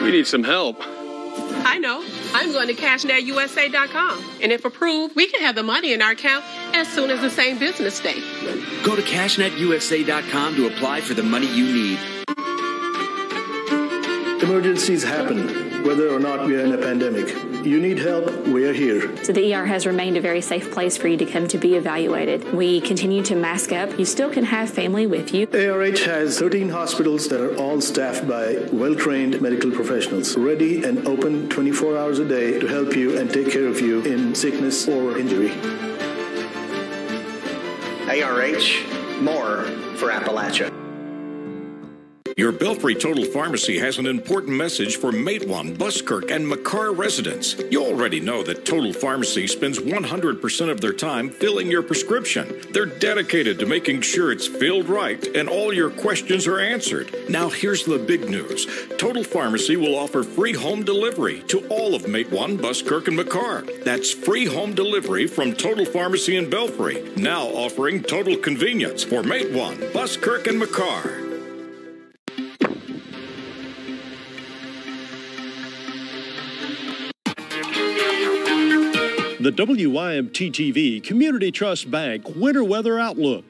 We need some help. I know. I'm going to CashNetUSA.com. And if approved, we can have the money in our account as soon as the same business day. Go to CashNetUSA.com to apply for the money you need. Emergencies happen, whether or not we are in a pandemic. You need help, we're here. So the ER has remained a very safe place for you to come to be evaluated. We continue to mask up. You still can have family with you. ARH has 13 hospitals that are all staffed by well-trained medical professionals, ready and open 24 hours a day to help you and take care of you in sickness or injury. ARH, more for Appalachia. Your Belfry Total Pharmacy has an important message for Matewan, Buskirk, and McCarr residents. You already know that Total Pharmacy spends 100% of their time filling your prescription. They're dedicated to making sure it's filled right and all your questions are answered. Now here's the big news. Total Pharmacy will offer free home delivery to all of Matewan, Buskirk, and McCarr. That's free home delivery from Total Pharmacy in Belfry, now offering total convenience for Matewan, Buskirk, and McCarr. The WYMT TV Community Trust Bank Winter Weather Outlook.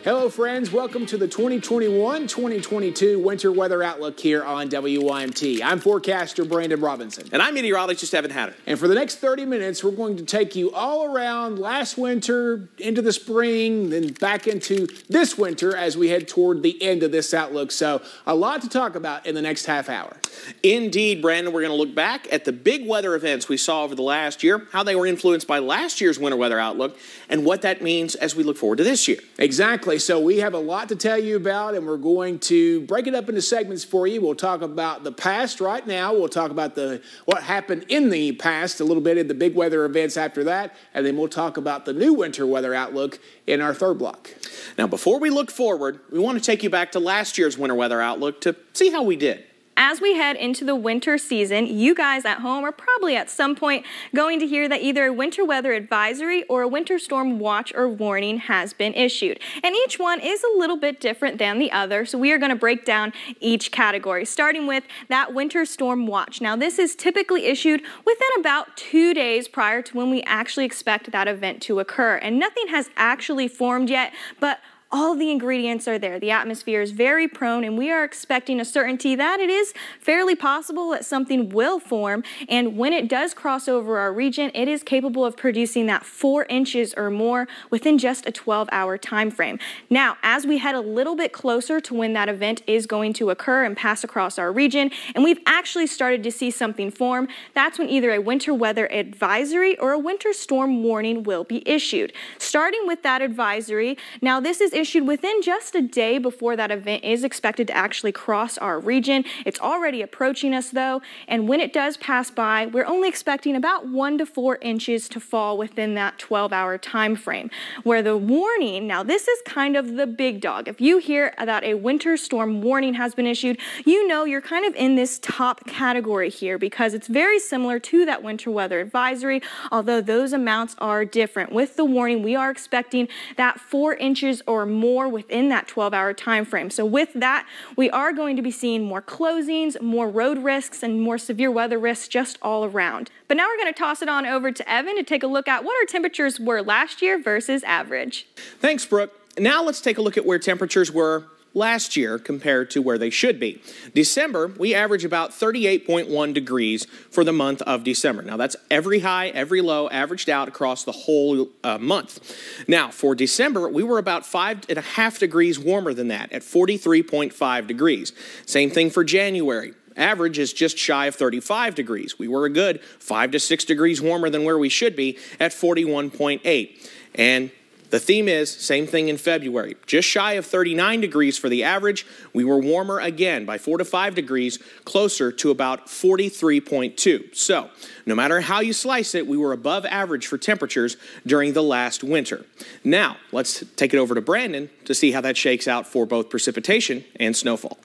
Hello, friends. Welcome to the 2021-2022 Winter Weather Outlook here on WYMT. I'm forecaster Brandon Robinson. And I'm meteorologist Evan Hatter. And for the next 30 minutes, we're going to take you all around last winter, into the spring, then back into this winter as we head toward the end of this outlook. So a lot to talk about in the next half hour. Indeed, Brandon, we're going to look back at the big weather events we saw over the last year, how they were influenced by last year's winter weather outlook, and what that means as we look forward to this year. Exactly. So we have a lot to tell you about, and we're going to break it up into segments for you. We'll talk about the past right now. We'll talk about what happened in the past a little bit in the big weather events after that, and then we'll talk about the new winter weather outlook in our third block. Now, before we look forward, we want to take you back to last year's winter weather outlook to see how we did. As we head into the winter season, you guys at home are probably at some point going to hear that either a winter weather advisory or a winter storm watch or warning has been issued. And each one is a little bit different than the other, so we are going to break down each category, starting with that winter storm watch. Now, this is typically issued within about 2 days prior to when we actually expect that event to occur. And nothing has actually formed yet, but all the ingredients are there. The atmosphere is very prone, and we are expecting a certainty that it is fairly possible that something will form. And when it does cross over our region, it is capable of producing that 4 inches or more within just a 12-hour time frame. Now, as we head a little bit closer to when that event is going to occur and pass across our region, and we've actually started to see something form, that's when either a winter weather advisory or a winter storm warning will be issued. Starting with that advisory, now this is issued within just a day before that event is expected to actually cross our region. It's already approaching us though, and when it does pass by, we're only expecting about 1 to 4 inches to fall within that 12-hour time frame. Where the warning, now this is kind of the big dog. If you hear that a winter storm warning has been issued, you know you're kind of in this top category here because it's very similar to that winter weather advisory, although those amounts are different. With the warning, we are expecting that 4 inches or more within that 12-hour time frame. So with that, we are going to be seeing more closings, more road risks, and more severe weather risks just all around. But now we're going to toss it on over to Evan to take a look at what our temperatures were last year versus average. Thanks, Brooke. Now let's take a look at where temperatures were last year compared to where they should be. December, we average about 38.1 degrees for the month of December. Now, that's every high, every low, averaged out across the whole month. Now, for December, we were about 5.5 degrees warmer than that at 43.5 degrees. Same thing for January. Average is just shy of 35 degrees. We were a good 5 to 6 degrees warmer than where we should be at 41.8. And the theme is, same thing in February. Just shy of 39 degrees for the average. We were warmer again by 4 to 5 degrees, closer to about 43.2. So, no matter how you slice it, we were above average for temperatures during the last winter. Now, let's take it over to Brandon to see how that shakes out for both precipitation and snowfall.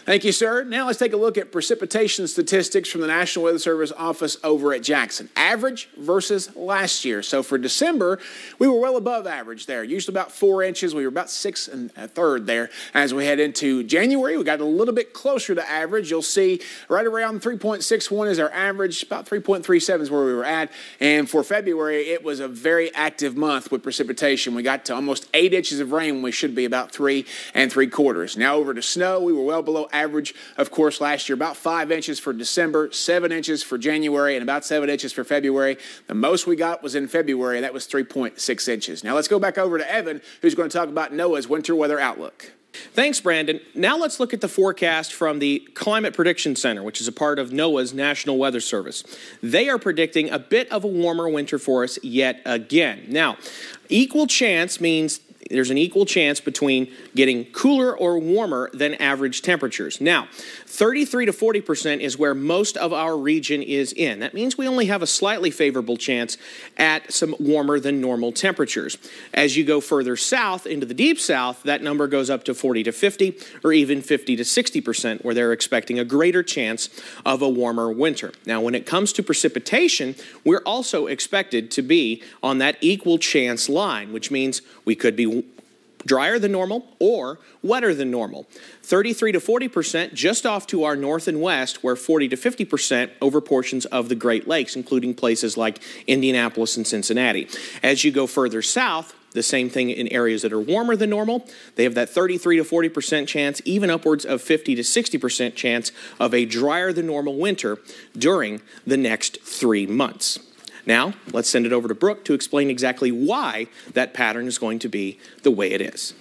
Thank you, sir. Now let's take a look at precipitation statistics from the National Weather Service office over at Jackson. Average versus last year. So for December, we were well above average there. Usually about 4 inches. We were about 6 1/3 there. As we head into January, we got a little bit closer to average. You'll see right around 3.61 is our average. About 3.37 is where we were at. And for February, it was a very active month with precipitation. We got to almost 8 inches of rain when we should be about 3 3/4. Now over to snow, we were well below average, of course, last year. About 5 inches for December, 7 inches for January, and about 7 inches for February. The most we got was in February. That was 3.6 inches. Now let's go back over to Evan, who's going to talk about NOAA's winter weather outlook. Thanks, Brandon. Now let's look at the forecast from the Climate Prediction Center, which is a part of NOAA's National Weather Service. They are predicting a bit of a warmer winter for us yet again. Now, equal chance means there's an equal chance between getting cooler or warmer than average temperatures. Now, 33 to 40% is where most of our region is in. That means we only have a slightly favorable chance at some warmer than normal temperatures. As you go further south into the deep south, that number goes up to 40 to 50 or even 50 to 60%, where they're expecting a greater chance of a warmer winter. Now, when it comes to precipitation, we're also expected to be on that equal chance line, which means we could be drier than normal or wetter than normal. 33 to 40% just off to our north and west, where 40 to 50% over portions of the Great Lakes, including places like Indianapolis and Cincinnati. As you go further south, the same thing in areas that are warmer than normal. They have that 33 to 40% chance, even upwards of 50 to 60% chance of a drier than normal winter during the next 3 months. Now, let's send it over to Brooke to explain exactly why that pattern is going to be the way it is.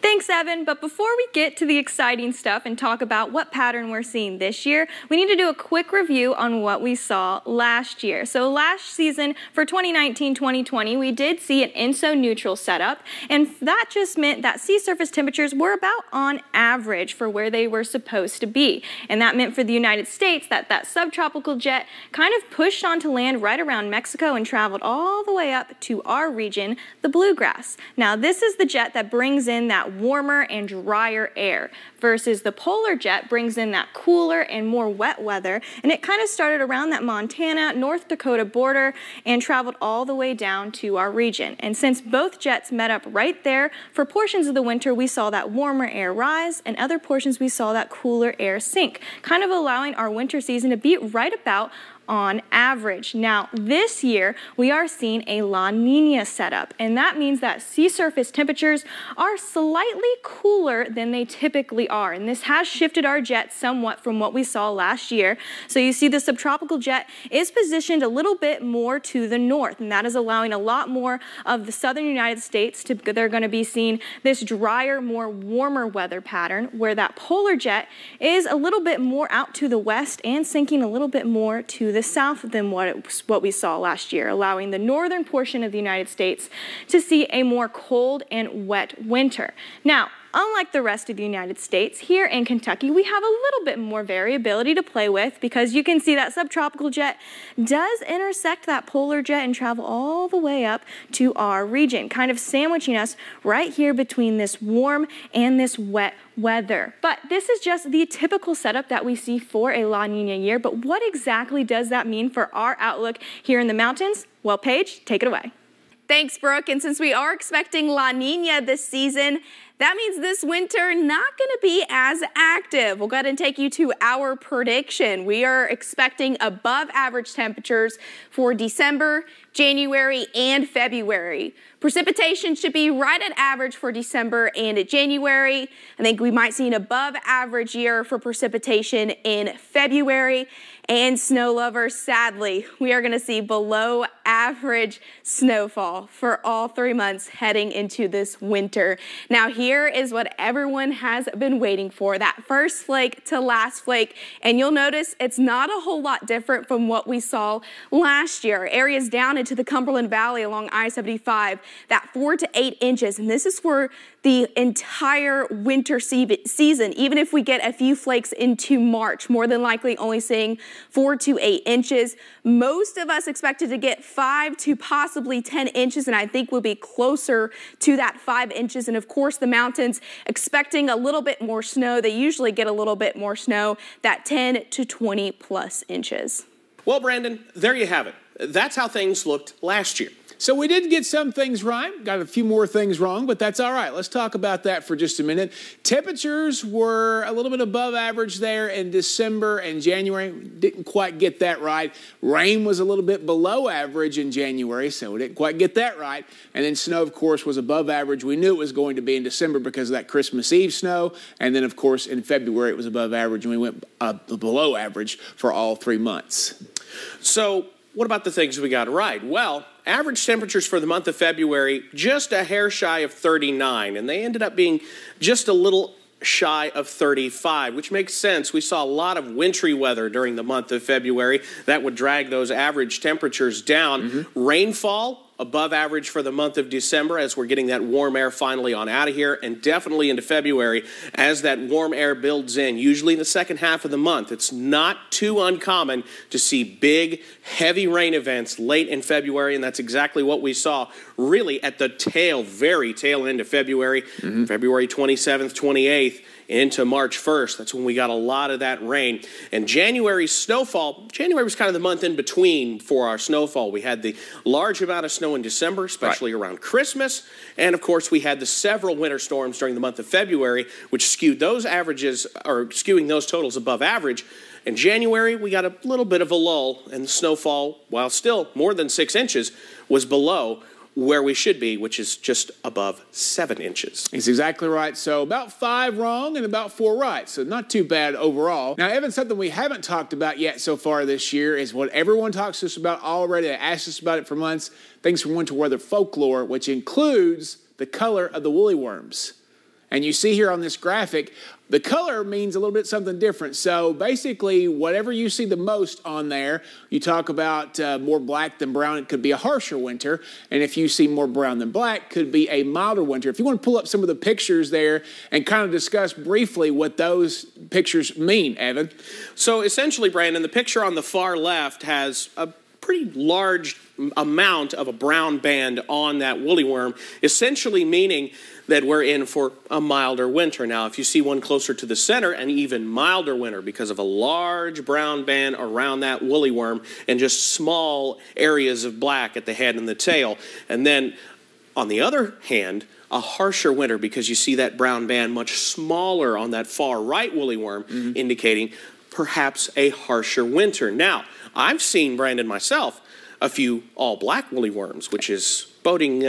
Thanks, Evan. But before we get to the exciting stuff and talk about what pattern we're seeing this year, we need to do a quick review on what we saw last year. So last season for 2019-2020, we did see an INSO neutral setup, and that just meant that sea surface temperatures were about on average for where they were supposed to be. And that meant for the United States that subtropical jet kind of pushed onto land right around Mexico and traveled all the way up to our region, the bluegrass. Now, this is the jet that brings in that warmer and drier air, versus the polar jet brings in that cooler and more wet weather, and it kind of started around that Montana, North Dakota border and traveled all the way down to our region. And since both jets met up right there, for portions of the winter we saw that warmer air rise, and other portions we saw that cooler air sink, kind of allowing our winter season to be right about on average. Now, this year, we are seeing a La Nina setup, and that means that sea surface temperatures are slightly cooler than they typically are, and this has shifted our jet somewhat from what we saw last year. So you see the subtropical jet is positioned a little bit more to the north, and that is allowing a lot more of the southern United States to, they're going to be seeing this drier, more warmer weather pattern, where that polar jet is a little bit more out to the west and sinking a little bit more to the south than what we saw last year, allowing the northern portion of the United States to see a more cold and wet winter. Now, unlike the rest of the United States, here in Kentucky, we have a little bit more variability to play with, because you can see that subtropical jet does intersect that polar jet and travel all the way up to our region, kind of sandwiching us right here between this warm and this wet weather. But this is just the typical setup that we see for a La Nina year. But what exactly does that mean for our outlook here in the mountains? Well, Paige, take it away. Thanks, Brooke. And since we are expecting La Nina this season, that means this winter not going to be as active. We'll go ahead and take you to our prediction. We are expecting above average temperatures for December, January, and February. Precipitation should be right at average for December and January. I think we might see an above average year for precipitation in February. And snow lovers, sadly, we are going to see below average snowfall for all 3 months heading into this winter. Now, here is what everyone has been waiting for, that first flake to last flake. And you'll notice it's not a whole lot different from what we saw last year. Areas down into into the Cumberland Valley along I-75, that 4 to 8 inches. And this is for the entire winter season. Even if we get a few flakes into March, more than likely only seeing 4 to 8 inches. Most of us expected to get 5 to possibly 10 inches, and I think we'll be closer to that 5 inches. And of course, the mountains expecting a little bit more snow. They usually get a little bit more snow, that 10 to 20 plus inches. Well, Brandon, there you have it. That's how things looked last year. So we did get some things right, got a few more things wrong, but that's all right. Let's talk about that for just a minute. Temperatures were a little bit above average there in December and January. Didn't quite get that right. Rain was a little bit below average in January, so we didn't quite get that right. And then snow, of course, was above average. We knew it was going to be in December because of that Christmas Eve snow. And then, of course, in February, it was above average, and we went below average for all 3 months. So what about the things we got right? Well, average temperatures for the month of February, just a hair shy of 39, and they ended up being just a little shy of 35, which makes sense. We saw a lot of wintry weather during the month of February. That would drag those average temperatures down. Rainfall, above average for the month of December as we're getting that warm air finally on out of here, and definitely into February as that warm air builds in. Usually in the second half of the month, it's not too uncommon to see big, heavy rain events late in February, and that's exactly what we saw really at the very tail end of February, February 27th, 28th. Into March 1st. That's when we got a lot of that rain. And January's snowfall, January was kind of the month in between for our snowfall. We had the large amount of snow in December, especially around Christmas. And of course, we had the several winter storms during the month of February, which skewed those averages, or skewing those totals above average. In January, we got a little bit of a lull, and the snowfall, while still more than 6 inches, was below where we should be, which is just above 7 inches. He's exactly right. So about 5 wrong and about 4 right. So not too bad overall. Now, Evan, something we haven't talked about yet so far this year is what everyone talks to us about already. They asked us about it for months. Things from winter weather folklore, which includes the color of the woolly worms. And you see here on this graphic, the color means a little bit something different. So basically, whatever you see the most on there, you talk about more black than brown, it could be a harsher winter. And if you see more brown than black, could be a milder winter. If you want to pull up some of the pictures there and kind of discuss briefly what those pictures mean, Evan. So essentially, Brandon, the picture on the far left has a pretty large amount of a brown band on that woolly worm, essentially meaning that we're in for a milder winter. Now, if you see one closer to the center, an even milder winter because of a large brown band around that woolly worm and just small areas of black at the head and the tail. And then, on the other hand, a harsher winter because you see that brown band much smaller on that far right woolly worm, indicating perhaps a harsher winter. Now, I've seen, Brandon, myself, a few all-black woolly worms, which is boding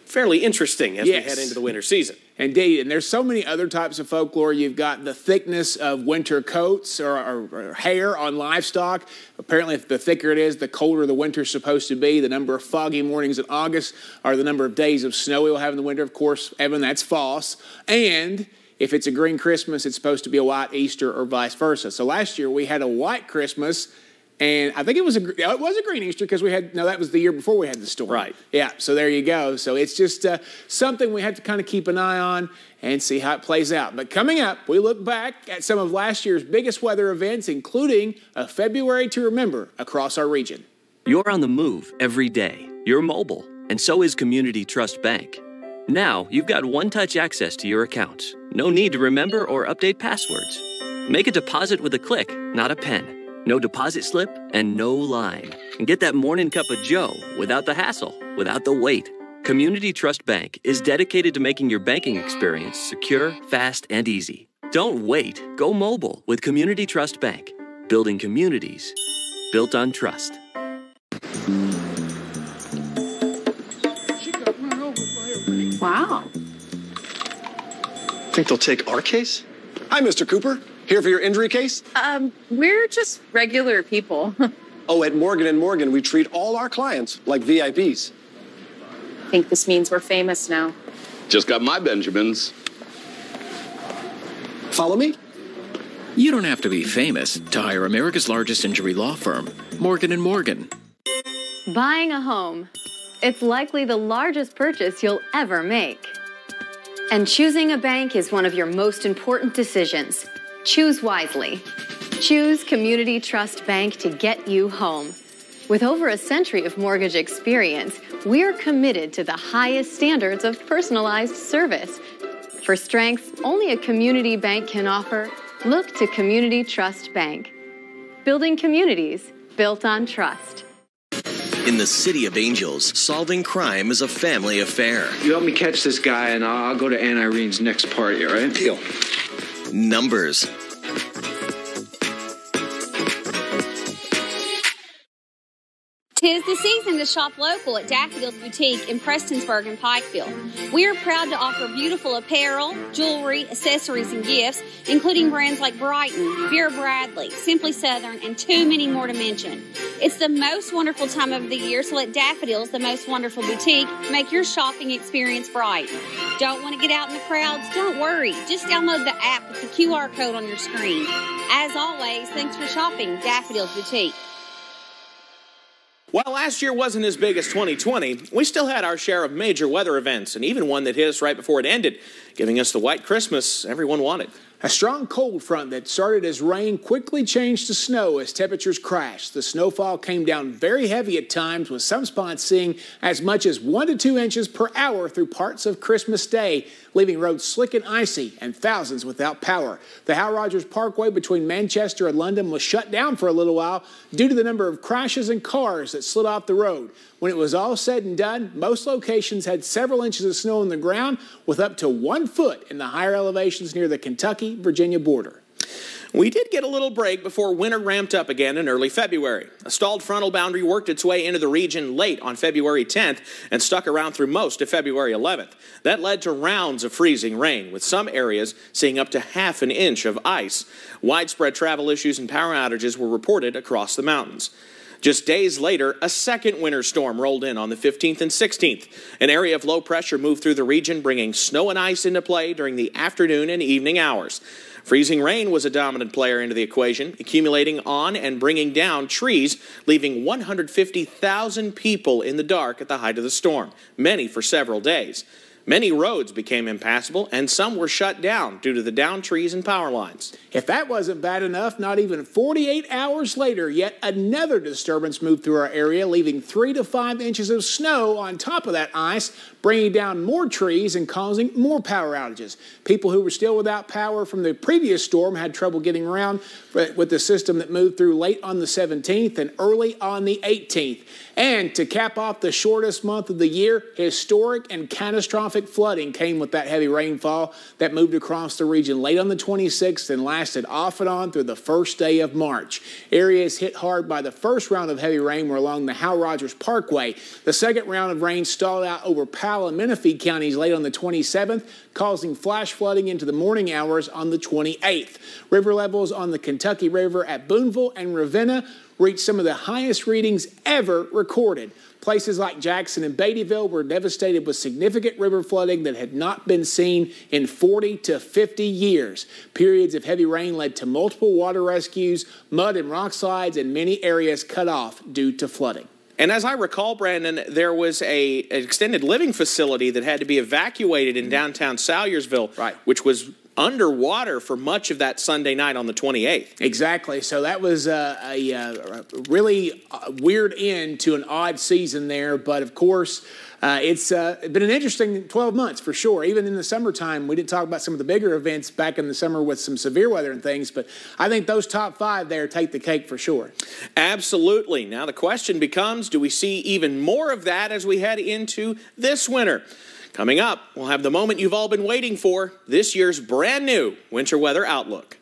fairly interesting as we head into the winter season. Indeed, and there's so many other types of folklore. You've got the thickness of winter coats or hair on livestock. Apparently, if the thicker it is, the colder the winter's supposed to be. The number of foggy mornings in August are the number of days of snow we'll have in the winter. Of course, Evan, that's false. And if it's a green Christmas, it's supposed to be a white Easter or vice versa. So last year, we had a white Christmas, and I think it was a green Easter because that was the year before we had the storm. Right. Yeah, so there you go. So it's just something we have to kind of keep an eye on and see how it plays out. But coming up, we look back at some of last year's biggest weather events, including a February to remember across our region. You're on the move every day. You're mobile, and so is Community Trust Bank. Now, you've got one-touch access to your accounts. No need to remember or update passwords. Make a deposit with a click, not a pen. No deposit slip and no line. And get that morning cup of joe without the hassle, without the wait. Community Trust Bank is dedicated to making your banking experience secure, fast, and easy. Don't wait. Go mobile with Community Trust Bank. Building communities built on trust. Wow. Think they'll take our case? Hi, Mr. Cooper. Here for your injury case? We're just regular people. Oh, at Morgan & Morgan, we treat all our clients like VIPs. I think this means we're famous now. Just got my Benjamins. Follow me? You don't have to be famous to hire America's largest injury law firm, Morgan & Morgan. Buying a home. It's likely the largest purchase you'll ever make. And choosing a bank is one of your most important decisions. Choose wisely. Choose Community Trust Bank to get you home. With over a century of mortgage experience, we're committed to the highest standards of personalized service. For strengths only a community bank can offer, look to Community Trust Bank. Building communities built on trust. In the City of Angels, solving crime is a family affair. You help me catch this guy, and I'll go to Aunt Irene's next party, all right? Deal. Numbers. Tis the season to shop local at Daffodils Boutique in Prestonsburg and Pikeville. We are proud to offer beautiful apparel, jewelry, accessories, and gifts, including brands like Brighton, Vera Bradley, Simply Southern, and too many more to mention. It's the most wonderful time of the year, so let Daffodils, the most wonderful boutique, make your shopping experience bright. Don't want to get out in the crowds? Don't worry. Just download the app with the QR code on your screen. As always, thanks for shopping Daffodils Boutique. While last year wasn't as big as 2020, we still had our share of major weather events, and even one that hit us right before it ended, giving us the white Christmas everyone wanted. A strong cold front that started as rain quickly changed to snow as temperatures crashed. The snowfall came down very heavy at times, with some spots seeing as much as 1 to 2 inches per hour through parts of Christmas Day, leaving roads slick and icy and thousands without power. The Hal Rogers Parkway between Manchester and London was shut down for a little while due to the number of crashes and cars that slid off the road. When it was all said and done, most locations had several inches of snow on the ground, with up to 1 foot in the higher elevations near the Kentucky-Virginia border. We did get a little break before winter ramped up again in early February. A stalled frontal boundary worked its way into the region late on February 10th and stuck around through most of February 11th. That led to rounds of freezing rain, with some areas seeing up to ½ an inch of ice. Widespread travel issues and power outages were reported across the mountains. Just days later, a second winter storm rolled in on the 15th and 16th. An area of low pressure moved through the region, bringing snow and ice into play during the afternoon and evening hours. Freezing rain was a dominant player into the equation, accumulating on and bringing down trees, leaving 150,000 people in the dark at the height of the storm, many for several days. Many roads became impassable, and some were shut down due to the downed trees and power lines. If that wasn't bad enough, not even 48 hours later, yet another disturbance moved through our area, leaving 3 to 5 inches of snow on top of that ice, bringing down more trees and causing more power outages. People who were still without power from the previous storm had trouble getting around with the system that moved through late on the 17th and early on the 18th. And to cap off the shortest month of the year, historic and catastrophic flooding came with that heavy rainfall that moved across the region late on the 26th and lasted off and on through the first day of March. Areas hit hard by the first round of heavy rain were along the Hal Rogers Parkway. The second round of rain stalled out over Powell and Menifee counties late on the 27th, causing flash flooding into the morning hours on the 28th. River levels on the Kentucky River at Boonville and Ravenna reached some of the highest readings ever recorded. Places like Jackson and Beattyville were devastated with significant river flooding that had not been seen in 40 to 50 years. Periods of heavy rain led to multiple water rescues, mud and rock slides, and many areas cut off due to flooding. And as I recall, Brandon, there was an extended living facility that had to be evacuated in downtown Salyersville, right, which was underwater for much of that Sunday night on the 28th. Exactly. So that was a really weird end to an odd season there. But, of course, it's been an interesting 12 months for sure. Even in the summertime, we didn't talk about some of the bigger events back in the summer with some severe weather and things. But I think those top 5 there take the cake for sure. Absolutely. Now the question becomes, do we see even more of that as we head into this winter? Coming up, we'll have the moment you've all been waiting for, this year's brand new winter weather outlook.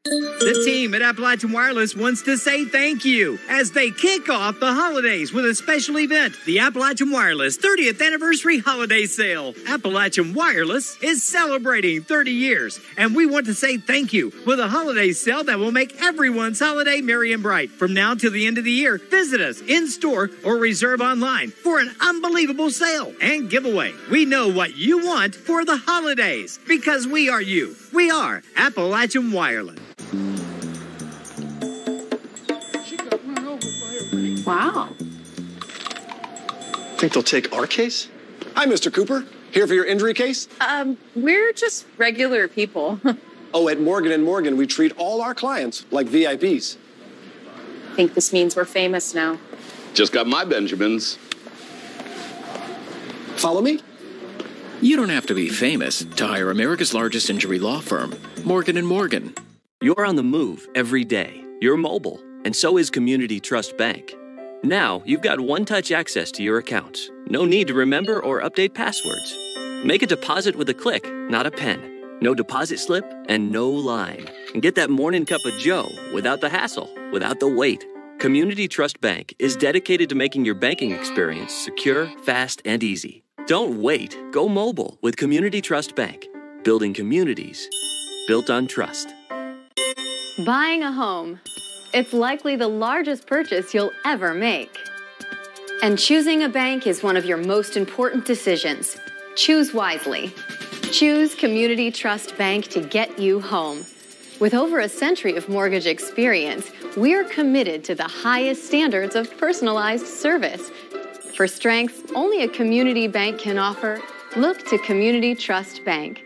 The team at Appalachian Wireless wants to say thank you as they kick off the holidays with a special event, the Appalachian Wireless 30th Anniversary Holiday Sale. Appalachian Wireless is celebrating 30 years, and we want to say thank you with a holiday sale that will make everyone's holiday merry and bright. From now till the end of the year, visit us in-store or reserve online for an unbelievable sale and giveaway. We know what you want for the holidays because we are you. We are Appalachian Wireless. Wow. Think they'll take our case? Hi, Mr. Cooper. Here for your injury case? We're just regular people. Oh, at Morgan & Morgan, we treat all our clients like VIPs. I think this means we're famous now. Just got my Benjamins. Follow me? You don't have to be famous to hire America's largest injury law firm, Morgan & Morgan. You're on the move every day. You're mobile, and so is Community Trust Bank. Now, you've got one-touch access to your accounts. No need to remember or update passwords. Make a deposit with a click, not a pen. No deposit slip and no line. And get that morning cup of joe without the hassle, without the wait. Community Trust Bank is dedicated to making your banking experience secure, fast, and easy. Don't wait. Go mobile with Community Trust Bank. Building communities built on trust. Buying a home. It's likely the largest purchase you'll ever make. And choosing a bank is one of your most important decisions. Choose wisely. Choose Community Trust Bank to get you home. With over a century of mortgage experience, we're committed to the highest standards of personalized service. For strengths only a community bank can offer, look to Community Trust Bank.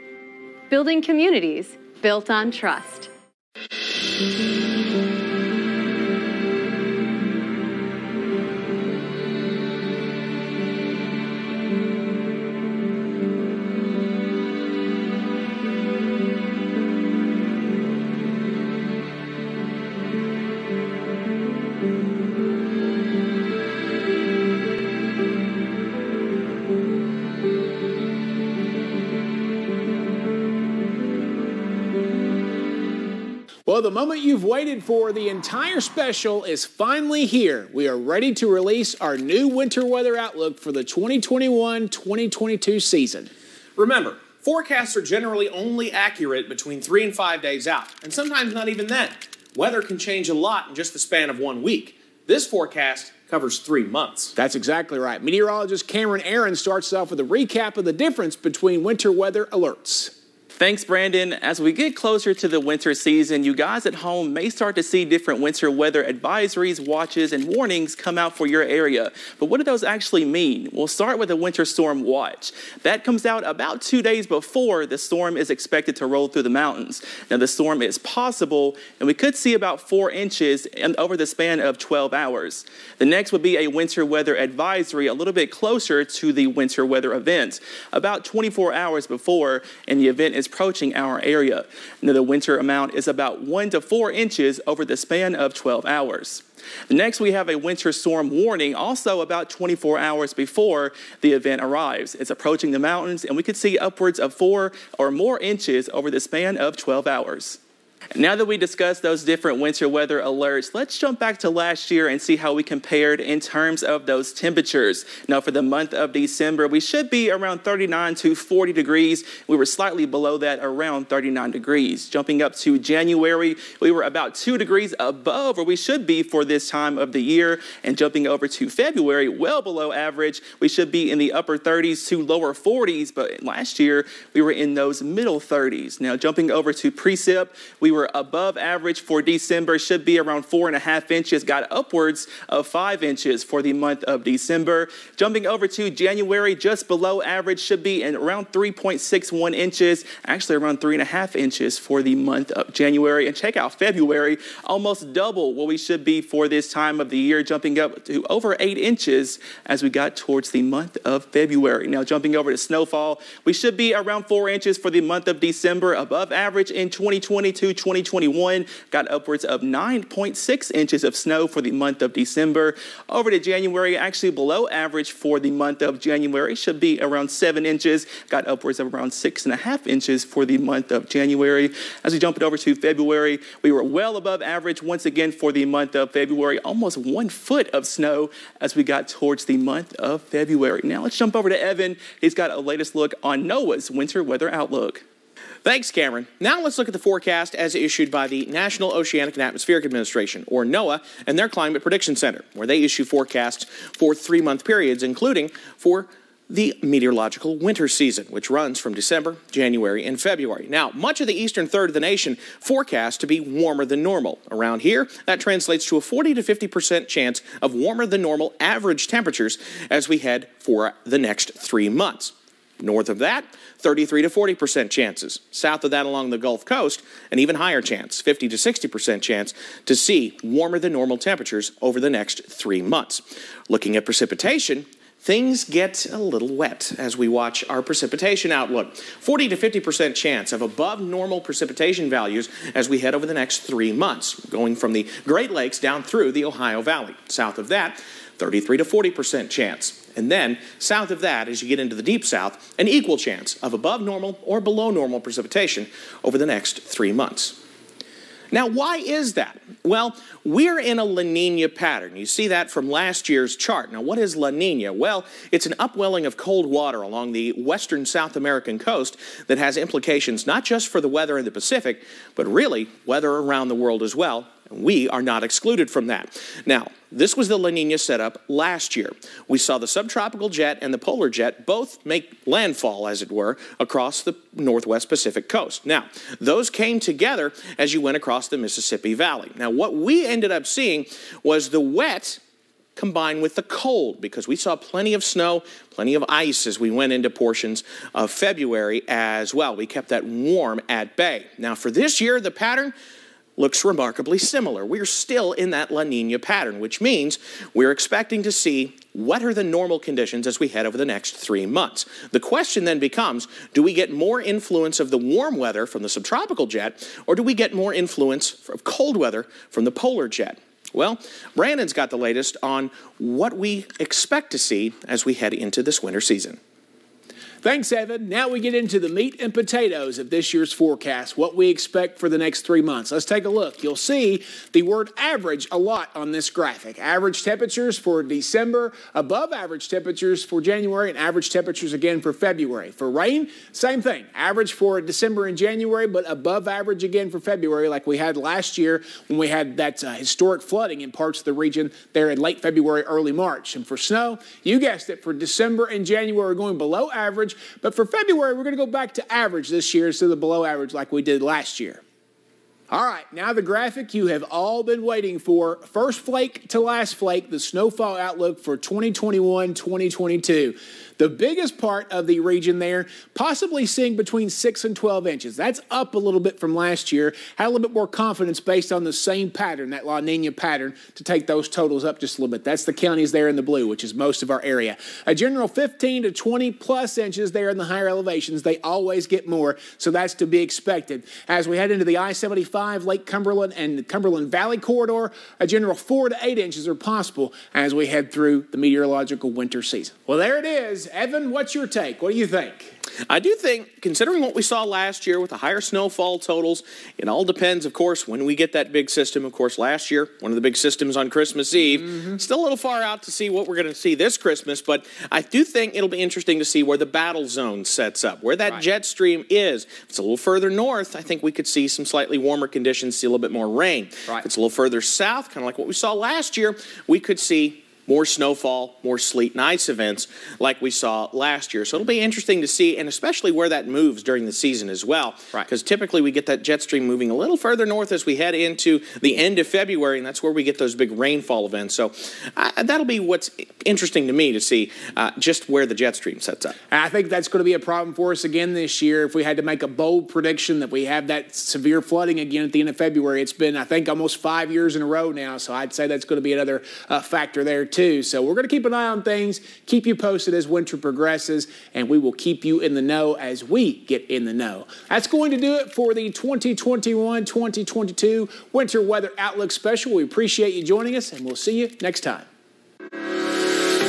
Building communities built on trust. Well, the moment you've waited for, the entire special, is finally here. We are ready to release our new winter weather outlook for the 2021-2022 season. Remember, forecasts are generally only accurate between 3 and 5 days out, and sometimes not even then. Weather can change a lot in just the span of 1 week. This forecast covers 3 months. That's exactly right. Meteorologist Cameron Aaron starts off with a recap of the difference between winter weather alerts. Thanks, Brandon. As we get closer to the winter season, you guys at home may start to see different winter weather advisories, watches, and warnings come out for your area. But what do those actually mean? We'll start with a winter storm watch. That comes out about 2 days before the storm is expected to roll through the mountains. Now, the storm is possible, and we could see about 4 inches over the span of 12 hours. The next would be a winter weather advisory, a little bit closer to the winter weather event, about 24 hours before, and the event is approaching our area. Now, the winter amount is about 1 to 4 inches over the span of 12 hours. Next, we have a winter storm warning, also about 24 hours before the event arrives. It's approaching the mountains, and we could see upwards of 4 or more inches over the span of 12 hours. Now that we discussed those different winter weather alerts, let's jump back to last year and see how we compared in terms of those temperatures. Now, for the month of December, we should be around 39 to 40 degrees. We were slightly below that, around 39 degrees. Jumping up to January, we were about 2 degrees above where we should be for this time of the year. And jumping over to February, well below average, we should be in the upper 30s to lower 40s. But last year, we were in those middle 30s. Now, jumping over to precip, we were above average for December, should be around 4.5 inches, got upwards of 5 inches for the month of December. Jumping over to January, just below average, should be in around 3.61 inches, actually around 3.5 inches for the month of January. And check out February, almost double what we should be for this time of the year, jumping up to over 8 inches as we got towards the month of February. Now, jumping over to snowfall, we should be around 4 inches for the month of December, above average in 2021, got upwards of 9.6 inches of snow for the month of December. Over to January, actually below average for the month of January, should be around 7 inches, got upwards of around 6.5 inches for the month of January. As we jump it over to February, we were well above average once again for the month of February, almost 1 foot of snow as we got towards the month of February. Now let's jump over to Evan. He's got a latest look on NOAA's winter weather outlook. Thanks, Cameron. Now let's look at the forecast as issued by the National Oceanic and Atmospheric Administration, or NOAA, and their Climate Prediction Center, where they issue forecasts for 3-month periods, including for the meteorological winter season, which runs from December, January, and February. Now, much of the eastern third of the nation forecast to be warmer than normal. Around here, that translates to a 40 to 50% chance of warmer than normal average temperatures as we head for the next 3 months. North of that, 33 to 40% chances. South of that along the Gulf Coast, an even higher chance, 50 to 60% chance to see warmer than normal temperatures over the next 3 months. Looking at precipitation, things get a little wet as we watch our precipitation outlook. 40 to 50% chance of above normal precipitation values as we head over the next 3 months, going from the Great Lakes down through the Ohio Valley. South of that, 33 to 40% chance. And then, south of that, as you get into the deep south, an equal chance of above normal or below normal precipitation over the next 3 months. Now, why is that? Well, we're in a La Nina pattern. You see that from last year's chart. Now, what is La Nina? Well, it's an upwelling of cold water along the western South American coast that has implications not just for the weather in the Pacific, but really weather around the world as well. We are not excluded from that. Now, this was the La Nina setup last year. We saw the subtropical jet and the polar jet both make landfall, as it were, across the northwest Pacific coast. Now, those came together as you went across the Mississippi Valley. Now, what we ended up seeing was the wet combined with the cold, because we saw plenty of snow, plenty of ice as we went into portions of February as well. We kept that warm at bay. Now, for this year, the pattern looks remarkably similar. We're still in that La Nina pattern, which means we're expecting to see wetter than normal conditions as we head over the next 3 months. The question then becomes, do we get more influence of the warm weather from the subtropical jet, or do we get more influence of cold weather from the polar jet? Well, Brandon's got the latest on what we expect to see as we head into this winter season. Thanks, Evan. Now we get into the meat and potatoes of this year's forecast, what we expect for the next 3 months. Let's take a look. You'll see the word average a lot on this graphic. Average temperatures for December, above average temperatures for January, and average temperatures again for February. For rain, same thing. Average for December and January, but above average again for February, like we had last year when we had that historic flooding in parts of the region there in late February, early March. And for snow, you guessed it, for December and January, we're going below average. But for February, we're going to go back to average this year instead of below average like we did last year. All right, now the graphic you have all been waiting for. First flake to last flake, the snowfall outlook for 2021-2022. The biggest part of the region there, possibly seeing between 6 and 12 inches. That's up a little bit from last year. Had a little bit more confidence based on the same pattern, that La Nina pattern, to take those totals up just a little bit. That's the counties there in the blue, which is most of our area. A general 15 to 20 plus inches there in the higher elevations. They always get more, so that's to be expected. As we head into the I-75, Lake Cumberland, and Cumberland Valley corridor, a general 4 to 8 inches are possible as we head through the meteorological winter season. Well, there it is. Evan, what's your take? What do you think? I do think, considering what we saw last year with the higher snowfall totals, it all depends, of course, when we get that big system. Of course, last year, one of the big systems on Christmas Eve. Still a little far out to see what we're going to see this Christmas, but I do think it'll be interesting to see where the battle zone sets up, where that jet stream is. If it's a little further north, I think we could see some slightly warmer conditions, see a little bit more rain. If it's a little further south, kind of like what we saw last year, we could see more snowfall, more sleet and ice events like we saw last year. So it'll be interesting to see, and especially where that moves during the season as well. Because typically we get that jet stream moving a little further north as we head into the end of February, and that's where we get those big rainfall events. So that'll be what's interesting to me to see just where the jet stream sets up. I think that's going to be a problem for us again this year if we had to make a bold prediction that we have that severe flooding again at the end of February. It's been, I think, almost 5 years in a row now, so I'd say that's going to be another factor there too. So we're going to keep an eye on things, keep you posted as winter progresses, and we will keep you in the know as we get in the know. That's going to do it for the 2021-2022 Winter Weather Outlook Special. We appreciate you joining us, and we'll see you next time.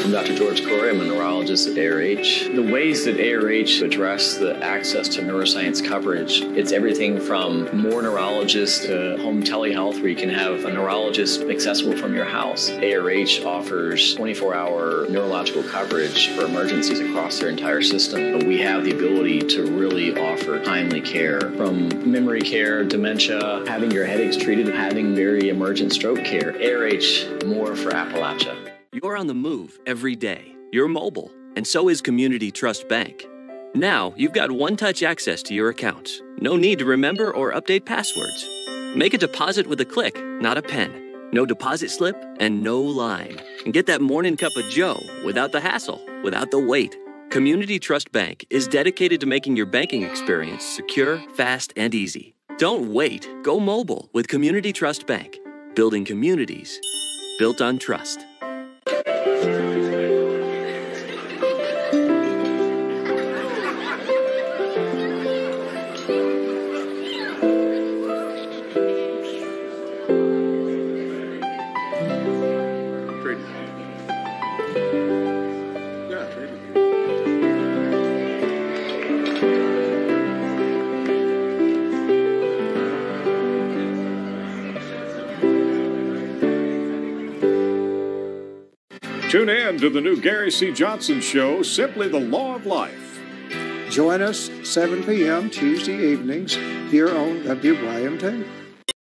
I'm Dr. George Corey. I'm a neurologist at ARH. The ways that ARH address the access to neuroscience coverage, it's everything from more neurologists to home telehealth, where you can have a neurologist accessible from your house. ARH offers 24-hour neurological coverage for emergencies across their entire system. But we have the ability to really offer timely care, from memory care, dementia, having your headaches treated, having very emergent stroke care. ARH, more for Appalachia. You're on the move every day. You're mobile, and so is Community Trust Bank. Now, you've got one-touch access to your accounts. No need to remember or update passwords. Make a deposit with a click, not a pen. No deposit slip and no line. And get that morning cup of joe without the hassle, without the wait. Community Trust Bank is dedicated to making your banking experience secure, fast, and easy. Don't wait. Go mobile with Community Trust Bank. Building communities built on trust. Tune in to the new Gary C. Johnson show, Simply the Law of Life. Join us 7 p.m. Tuesday evenings here on WYMT.